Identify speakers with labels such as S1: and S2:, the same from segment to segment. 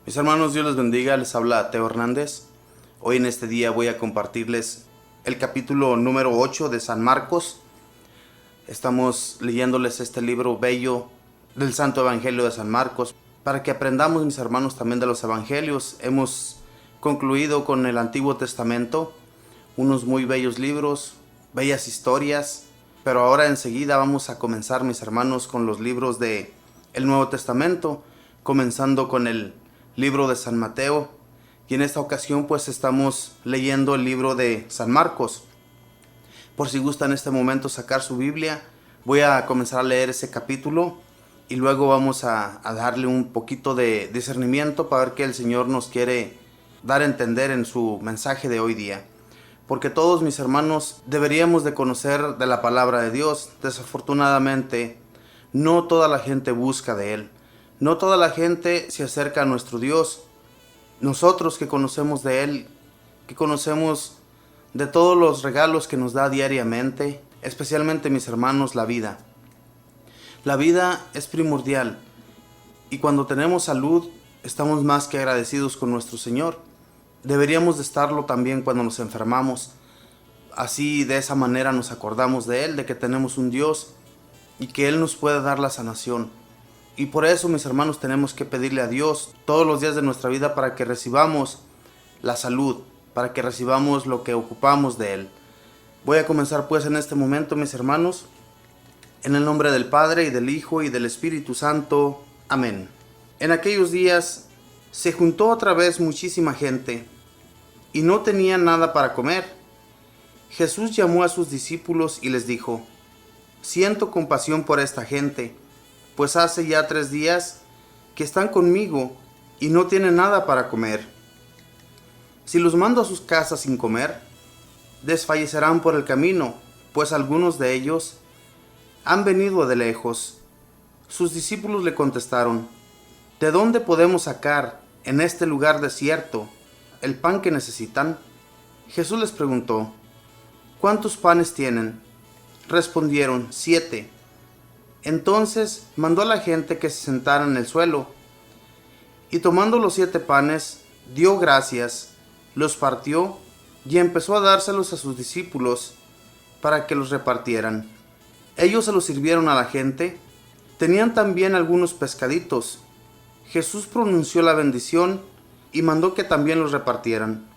S1: Mis hermanos, Dios les bendiga, les habla Teo Hernández. Hoy en este día voy a compartirles el capítulo número 8 de San Marcos. Estamos leyéndoles este libro bello del Santo Evangelio de San Marcos para que aprendamos, mis hermanos, también de los evangelios. Hemos concluido con el Antiguo Testamento, unos muy bellos libros, bellas historias, pero ahora enseguida vamos a comenzar, mis hermanos, con los libros de el Nuevo Testamento, comenzando con el libro de San Mateo, y en esta ocasión pues estamos leyendo el libro de San Marcos. Por si gusta en este momento sacar su Biblia, voy a comenzar a leer ese capítulo y luego vamos a darle un poquito de discernimiento para ver qué el Señor nos quiere dar a entender en su mensaje de hoy día. Porque todos, mis hermanos, deberíamos de conocer de la palabra de Dios. Desafortunadamente, no toda la gente busca de Él. No toda la gente se acerca a nuestro Dios. Nosotros que conocemos de Él, que conocemos de todos los regalos que nos da diariamente, especialmente, mis hermanos, la vida. La vida es primordial y cuando tenemos salud estamos más que agradecidos con nuestro Señor. Deberíamos de estarlo también cuando nos enfermamos. Así, de esa manera nos acordamos de Él, de que tenemos un Dios y que Él nos puede dar la sanación. Y por eso, mis hermanos, tenemos que pedirle a Dios todos los días de nuestra vida para que recibamos la salud, para que recibamos lo que ocupamos de Él. Voy a comenzar pues en este momento, mis hermanos, en el nombre del Padre, y del Hijo, y del Espíritu Santo. Amén. En aquellos días se juntó otra vez muchísima gente, y no tenían nada para comer. Jesús llamó a sus discípulos y les dijo: Siento compasión por esta gente, pues hace ya 3 días que están conmigo y no tienen nada para comer. Si los mando a sus casas sin comer, desfallecerán por el camino, pues algunos de ellos han venido de lejos. Sus discípulos le contestaron: ¿De dónde podemos sacar en este lugar desierto el pan que necesitan? Jesús les preguntó: ¿Cuántos panes tienen? Respondieron: 7. Entonces mandó a la gente que se sentara en el suelo, y tomando los 7 panes, dio gracias, los partió y empezó a dárselos a sus discípulos para que los repartieran. Ellos se los sirvieron a la gente. Tenían también algunos pescaditos. Jesús pronunció la bendición y mandó que también los repartieran.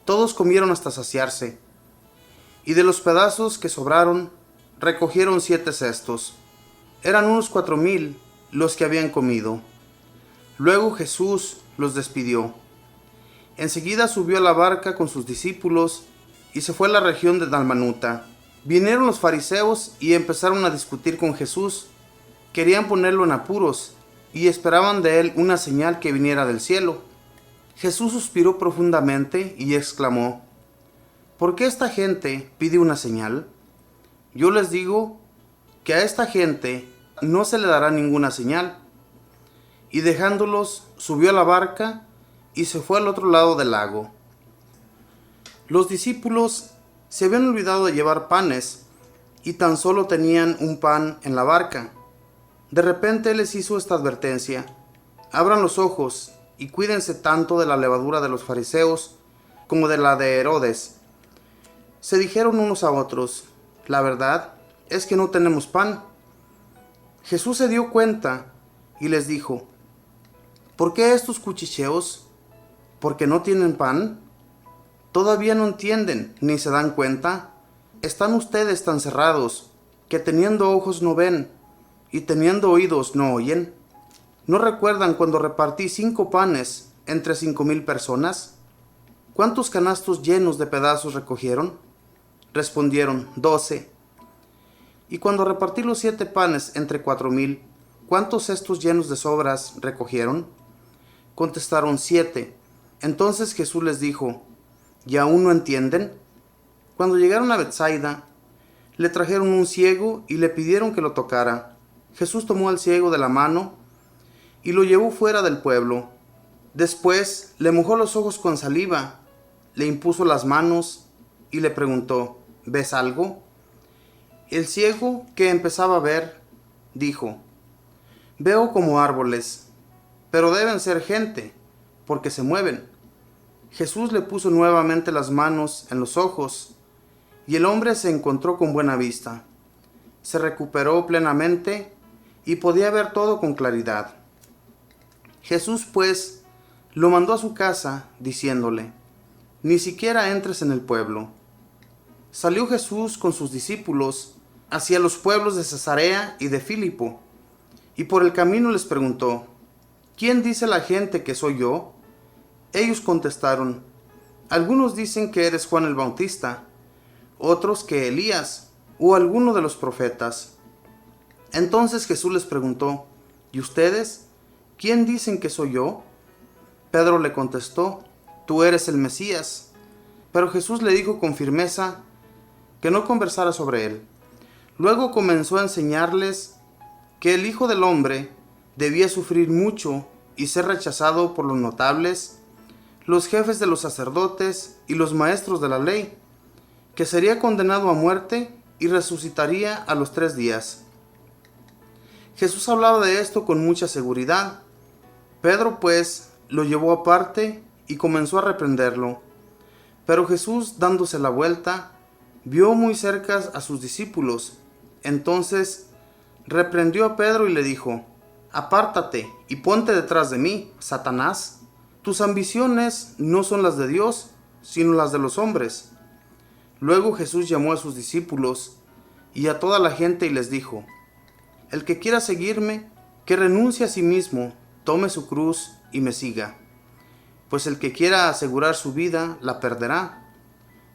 S1: Todos comieron hasta saciarse, y de los pedazos que sobraron, recogieron 7 cestos. Eran unos 4,000 los que habían comido. Luego Jesús los despidió. Enseguida subió a la barca con sus discípulos y se fue a la región de Dalmanuta. Vinieron los fariseos y empezaron a discutir con Jesús. Querían ponerlo en apuros y esperaban de él una señal que viniera del cielo. Jesús suspiró profundamente y exclamó: ¿Por qué esta gente pide una señal? Yo les digo que a esta gente no se le dará ninguna señal. Y dejándolos, subió a la barca y se fue al otro lado del lago. Los discípulos se habían olvidado de llevar panes y tan solo tenían un pan en la barca. De repente les hizo esta advertencia: abran los ojos y cuídense tanto de la levadura de los fariseos como de la de Herodes. Se dijeron unos a otros: la verdad es que no tenemos pan. Jesús se dio cuenta y les dijo: ¿por qué estos cuchicheos? ¿Porque no tienen pan? ¿Todavía no entienden ni se dan cuenta? ¿Están ustedes tan cerrados que teniendo ojos no ven y teniendo oídos no oyen? ¿No recuerdan cuando repartí 5 panes entre 5,000 personas? ¿Cuántos canastos llenos de pedazos recogieron? Respondieron: 12. Y cuando repartí los 7 panes entre 4,000, ¿cuántos cestos llenos de sobras recogieron? Contestaron: 7. Entonces Jesús les dijo: ¿y aún no entienden? Cuando llegaron a Betsaida, le trajeron un ciego y le pidieron que lo tocara. Jesús tomó al ciego de la mano y lo llevó fuera del pueblo. Después le mojó los ojos con saliva, le impuso las manos y le preguntó: ¿ves algo? El ciego, que empezaba a ver, dijo: veo como árboles, pero deben ser gente, porque se mueven. Jesús le puso nuevamente las manos en los ojos, y el hombre se encontró con buena vista. Se recuperó plenamente y podía ver todo con claridad. Jesús, pues, lo mandó a su casa, diciéndole: ni siquiera entres en el pueblo. Salió Jesús con sus discípulos hacia los pueblos de Cesarea y de Filipo, y por el camino les preguntó: ¿quién dice la gente que soy yo? Ellos contestaron: algunos dicen que eres Juan el Bautista, otros que Elías o alguno de los profetas. Entonces Jesús les preguntó: ¿y ustedes? ¿Quién dicen que soy yo? Pedro le contestó: tú eres el Mesías. Pero Jesús le dijo con firmeza que no conversara sobre él. Luego comenzó a enseñarles que el Hijo del Hombre debía sufrir mucho y ser rechazado por los notables, los jefes de los sacerdotes y los maestros de la ley, que sería condenado a muerte y resucitaría a los 3 días. Jesús hablaba de esto con mucha seguridad. Pedro, pues, lo llevó aparte y comenzó a reprenderlo. Pero Jesús, dándose la vuelta, vio muy cerca a sus discípulos. Entonces reprendió a Pedro y le dijo: apártate y ponte detrás de mí, Satanás. Tus ambiciones no son las de Dios, sino las de los hombres. Luego Jesús llamó a sus discípulos y a toda la gente y les dijo: el que quiera seguirme, que renuncie a sí mismo, tome su cruz y me siga. Pues el que quiera asegurar su vida, la perderá,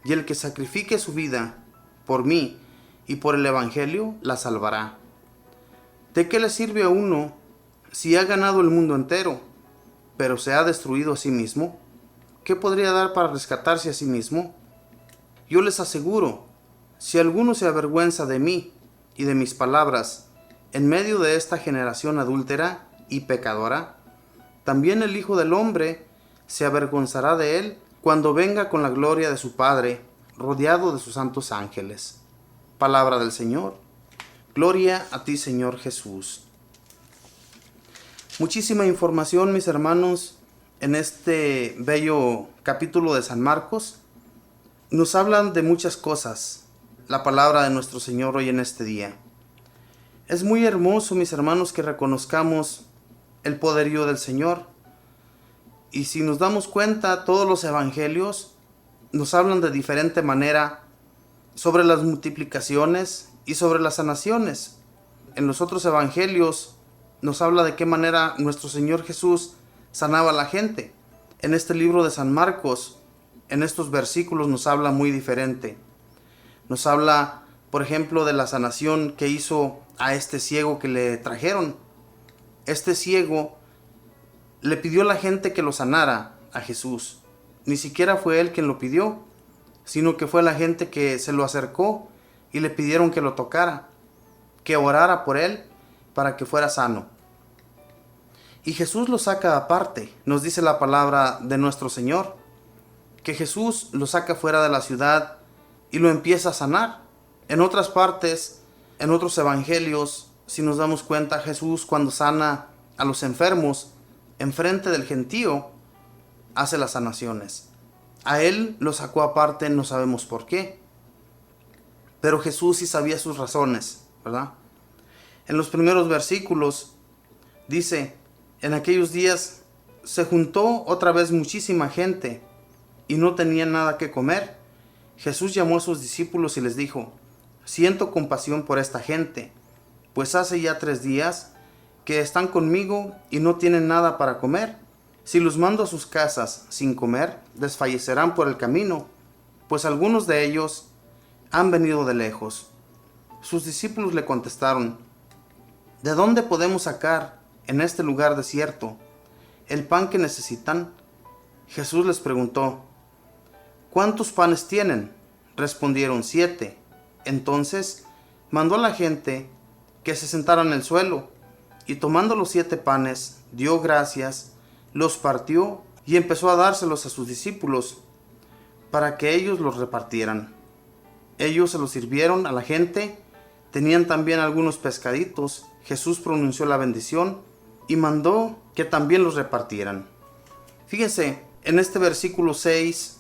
S1: y el que sacrifique su vida por mí y por el Evangelio, la salvará. ¿De qué le sirve a uno si ha ganado el mundo entero, pero se ha destruido a sí mismo? ¿Qué podría dar para rescatarse a sí mismo? Yo les aseguro, si alguno se avergüenza de mí y de mis palabras en medio de esta generación adúltera y pecadora, también el Hijo del Hombre se avergonzará de él cuando venga con la gloria de su Padre, rodeado de sus santos ángeles. Palabra del Señor. Gloria a ti, Señor Jesús. Muchísima información, mis hermanos, en este bello capítulo de San Marcos. Nos hablan de muchas cosas, la palabra de nuestro Señor hoy en este día. Es muy hermoso, mis hermanos, que reconozcamos el poderío del Señor. Y si nos damos cuenta, todos los evangelios nos hablan de diferente manera sobre las multiplicaciones y sobre las sanaciones. En los otros evangelios nos habla de qué manera nuestro Señor Jesús sanaba a la gente. En este libro de San Marcos, en estos versículos nos habla muy diferente. Nos habla, por ejemplo, de la sanación que hizo a este ciego que le trajeron. Este ciego le pidió a la gente que lo sanara a Jesús. Ni siquiera fue él quien lo pidió, sino que fue la gente que se lo acercó y le pidieron que lo tocara, que orara por él para que fuera sano. Y Jesús lo saca aparte. Nos dice la palabra de nuestro Señor, que Jesús lo saca fuera de la ciudad y lo empieza a sanar. En otras partes, en otros evangelios, si nos damos cuenta, Jesús cuando sana a los enfermos, enfrente del gentío, hace las sanaciones. A él lo sacó aparte, no sabemos por qué. Pero Jesús sí sabía sus razones, ¿verdad? En los primeros versículos dice: en aquellos días se juntó otra vez muchísima gente y no tenían nada que comer. Jesús llamó a sus discípulos y les dijo: siento compasión por esta gente, pues hace ya 3 días que están conmigo y no tienen nada para comer. Si los mando a sus casas sin comer, desfallecerán por el camino, pues algunos de ellos han venido de lejos. Sus discípulos le contestaron: ¿de dónde podemos sacar en este lugar desierto el pan que necesitan? Jesús les preguntó: ¿cuántos panes tienen? Respondieron: 7. Entonces mandó a la gente que se sentara en el suelo, y tomando los 7 panes, dio gracias, los partió y empezó a dárselos a sus discípulos, para que ellos los repartieran. Ellos se los sirvieron a la gente, tenían también algunos pescaditos. Jesús pronunció la bendición y mandó que también los repartieran. Fíjense, en este versículo 6,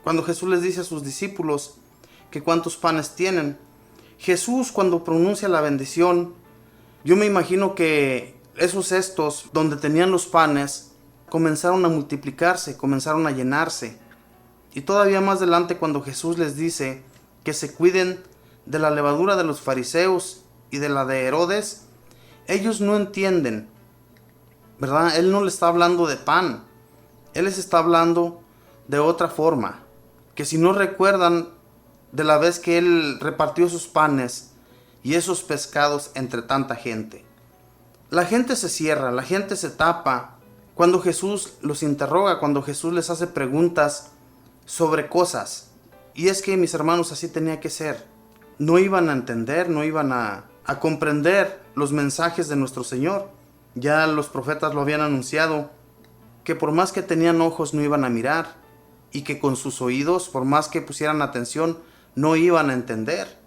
S1: cuando Jesús les dice a sus discípulos que cuántos panes tienen, Jesús cuando pronuncia la bendición, yo me imagino que esos cestos donde tenían los panes comenzaron a multiplicarse, comenzaron a llenarse. Y todavía más adelante cuando Jesús les dice que se cuiden de la levadura de los fariseos y de la de Herodes, ellos no entienden, ¿verdad? Él no les está hablando de pan, Él les está hablando de otra forma. Que si no recuerdan de la vez que Él repartió sus panes y esos pescados entre tanta gente. La gente se cierra, la gente se tapa cuando Jesús los interroga, cuando Jesús les hace preguntas sobre cosas. Y es que, mis hermanos, así tenía que ser. No iban a entender, no iban a comprender los mensajes de nuestro Señor. Ya los profetas lo habían anunciado, que por más que tenían ojos no iban a mirar, y que con sus oídos, por más que pusieran atención, no iban a entender.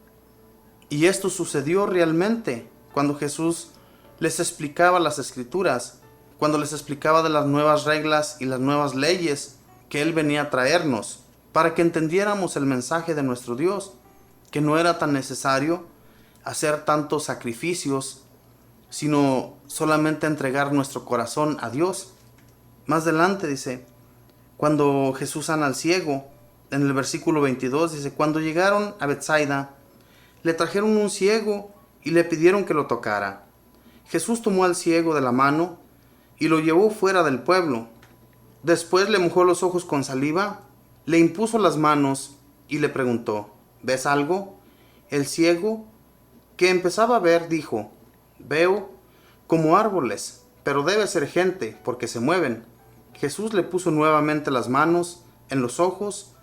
S1: Y esto sucedió realmente cuando Jesús les explicaba las Escrituras, cuando les explicaba de las nuevas reglas y las nuevas leyes que Él venía a traernos, para que entendiéramos el mensaje de nuestro Dios, que no era tan necesario hacer tantos sacrificios, sino solamente entregar nuestro corazón a Dios. Más adelante dice, cuando Jesús sana al ciego, en el versículo 22 dice, cuando llegaron a Betsaida, le trajeron un ciego y le pidieron que lo tocara. Jesús tomó al ciego de la mano y lo llevó fuera del pueblo. Después le mojó los ojos con saliva, le impuso las manos y le preguntó, ¿ves algo? El ciego, que empezaba a ver, dijo, veo como árboles, pero debe ser gente, porque se mueven. Jesús le puso nuevamente las manos en los ojos,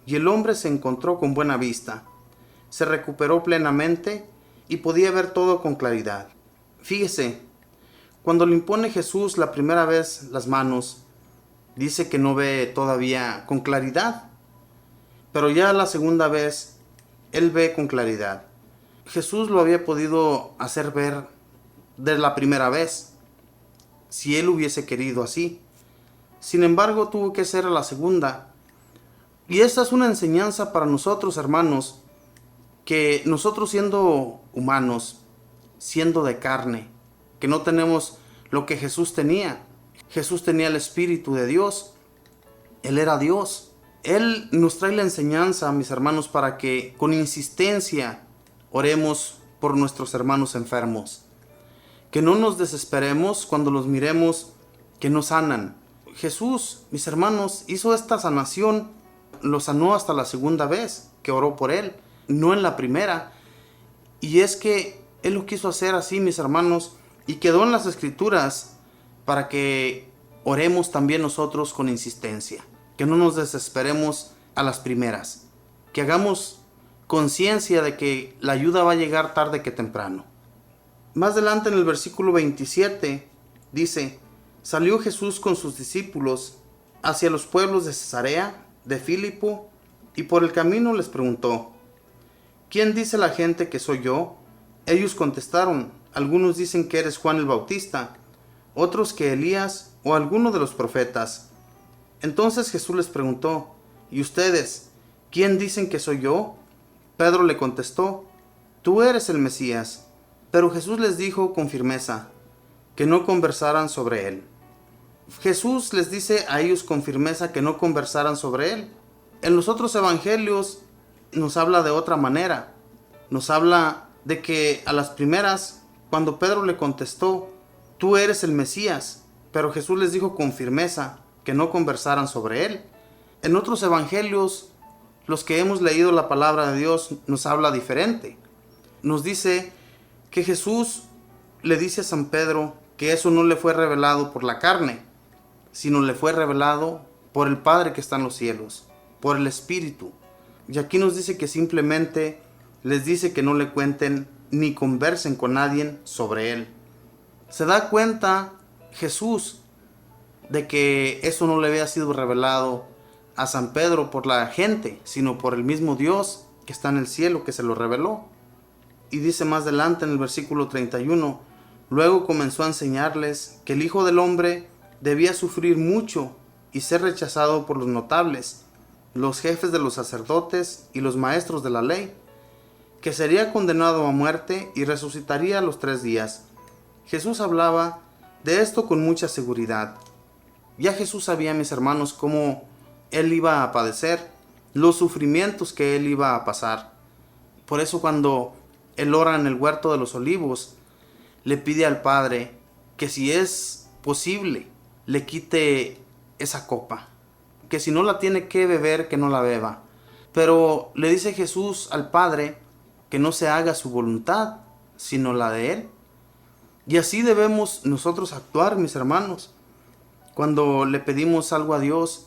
S1: y el hombre se encontró con buena vista. Se recuperó plenamente y podía ver todo con claridad. Fíjese, cuando le impone Jesús la primera vez las manos, dice que no ve todavía con claridad, pero ya la segunda vez, él ve con claridad. Jesús lo había podido hacer ver de la primera vez, si él hubiese querido así. Sin embargo, tuvo que ser la segunda. Y esta es una enseñanza para nosotros, hermanos, que nosotros siendo humanos, siendo de carne, que no tenemos lo que Jesús tenía. Jesús tenía el Espíritu de Dios. Él era Dios. Él nos trae la enseñanza, mis hermanos, para que con insistencia oremos por nuestros hermanos enfermos. Que no nos desesperemos cuando los miremos que no sanan. Jesús, mis hermanos, hizo esta sanación, lo sanó hasta la segunda vez que oró por él, no en la primera. Y es que Él lo quiso hacer así, mis hermanos, y quedó en las Escrituras para que oremos también nosotros con insistencia, que no nos desesperemos a las primeras, que hagamos conciencia de que la ayuda va a llegar tarde que temprano. Más adelante en el versículo 27 dice, salió Jesús con sus discípulos hacia los pueblos de Cesarea, de Filipo, y por el camino les preguntó, ¿quién dice la gente que soy yo? Ellos contestaron, algunos dicen que eres Juan el Bautista, otros que Elías o alguno de los profetas. Entonces Jesús les preguntó, ¿y ustedes, quién dicen que soy yo? Pedro le contestó, tú eres el Mesías. Pero Jesús les dijo con firmeza que no conversaran sobre él. Jesús les dice a ellos con firmeza que no conversaran sobre él. En los otros evangelios nos habla de otra manera. Nos habla de que a las primeras, cuando Pedro le contestó, tú eres el Mesías, pero Jesús les dijo con firmeza que no conversaran sobre él. En otros evangelios, los que hemos leído la palabra de Dios, nos habla diferente. Nos dice que Jesús le dice a San Pedro que eso no le fue revelado por la carne, sino le fue revelado por el Padre que está en los cielos, por el Espíritu. Y aquí nos dice que simplemente les dice que no le cuenten ni conversen con nadie sobre él. Se da cuenta Jesús de que eso no le había sido revelado a San Pedro por la gente, sino por el mismo Dios que está en el cielo que se lo reveló. Y dice más adelante en el versículo 31, luego comenzó a enseñarles que el Hijo del Hombre debía sufrir mucho y ser rechazado por los notables, los jefes de los sacerdotes y los maestros de la ley, que sería condenado a muerte y resucitaría a los 3 días. Jesús hablaba de esto con mucha seguridad. Ya Jesús sabía, mis hermanos, cómo Él iba a padecer, los sufrimientos que Él iba a pasar. Por eso cuando Él ora en el huerto de los olivos, le pide al Padre que si es posible, le quite esa copa, que si no la tiene que beber, que no la beba. Pero le dice Jesús al Padre que no se haga su voluntad, sino la de Él. Y así debemos nosotros actuar, mis hermanos. Cuando le pedimos algo a Dios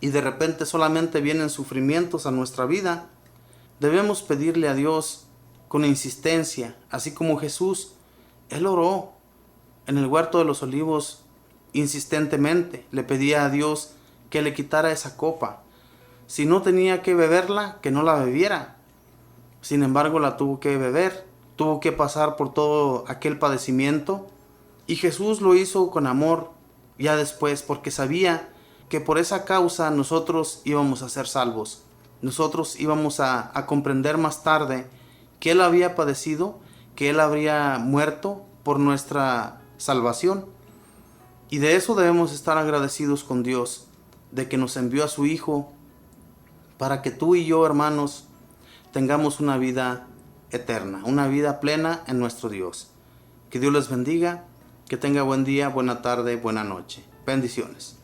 S1: y de repente solamente vienen sufrimientos a nuestra vida, debemos pedirle a Dios con insistencia, así como Jesús. Él oró en el huerto de los olivos insistentemente, le pedía a Dios que le quitara esa copa. Si no tenía que beberla, que no la bebiera. Sin embargo, la tuvo que beber, tuvo que pasar por todo aquel padecimiento, y Jesús lo hizo con amor ya después, porque sabía que por esa causa nosotros íbamos a ser salvos. Nosotros íbamos a comprender más tarde que Él había padecido, que Él habría muerto por nuestra salvación. Y de eso debemos estar agradecidos con Dios, de que nos envió a su Hijo para que tú y yo, hermanos, tengamos una vida eterna, una vida plena en nuestro Dios. Que Dios les bendiga, que tenga buen día, buena tarde, buena noche. Bendiciones.